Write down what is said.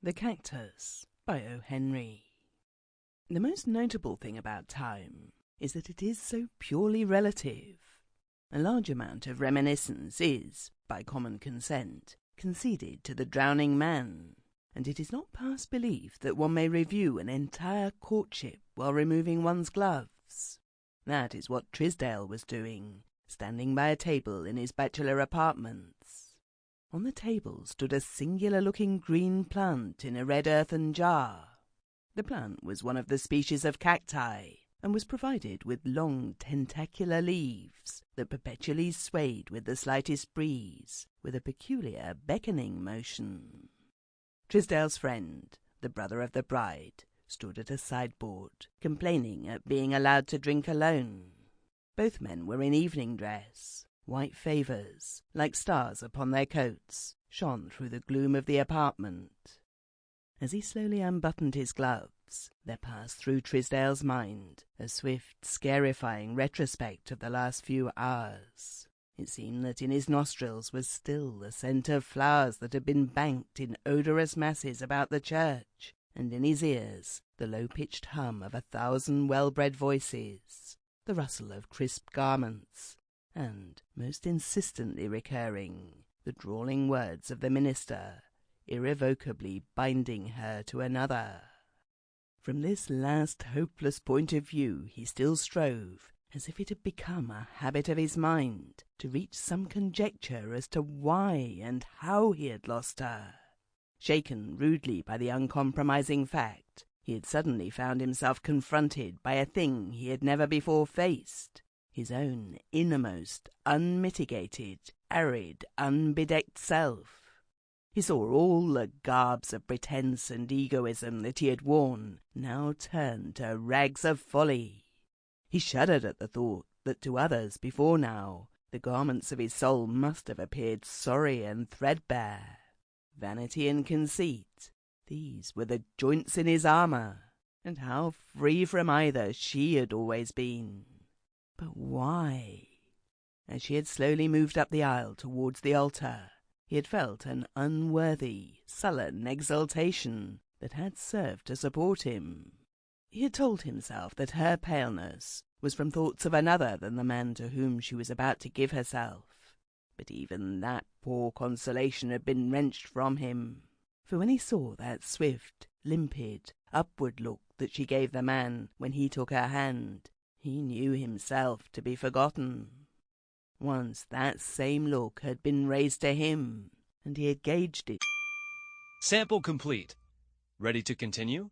The Cactus by O. Henry. The most notable thing about time is that it is so purely relative. A large amount of reminiscence is, by common consent, conceded to the drowning man, and it is not past belief that one may review an entire courtship while removing one's gloves. That is what Trisdale was doing, standing by a table in his bachelor apartments. On the table stood a singular-looking green plant in a red earthen jar. The plant was one of the species of cacti, and was provided with long tentacular leaves that perpetually swayed with the slightest breeze, with a peculiar beckoning motion. Trisdale's friend, the brother of the bride, stood at a sideboard, complaining at being allowed to drink alone. Both men were in evening dress. White favours, like stars upon their coats, shone through the gloom of the apartment. As he slowly unbuttoned his gloves, there passed through Trisdale's mind a swift, scarifying retrospect of the last few hours. It seemed that in his nostrils was still the scent of flowers that had been banked in odorous masses about the church, and in his ears the low-pitched hum of 1,000 well-bred voices, the rustle of crisp garments, and, most insistently recurring, the drawling words of the minister, irrevocably binding her to another. From this last hopeless point of view he still strove, as if it had become a habit of his mind, to reach some conjecture as to why and how he had lost her. Shaken rudely by the uncompromising fact, he had suddenly found himself confronted by a thing he had never before faced. His own innermost, unmitigated, arid, unbedecked self. He saw all the garbs of pretense and egoism that he had worn now turned to rags of folly. He shuddered at the thought that to others before now the garments of his soul must have appeared sorry and threadbare. Vanity and conceit, these were the joints in his armour, and how free from either she had always been. But why? As she had slowly moved up the aisle towards the altar, he had felt an unworthy, sullen exultation that had served to support him. He had told himself that her paleness was from thoughts of another than the man to whom she was about to give herself. But even that poor consolation had been wrenched from him, for when he saw that swift, limpid, upward look that she gave the man when he took her hand, he knew himself to be forgotten. Once that same look had been raised to him, and he had gauged it. Sample complete. Ready to continue?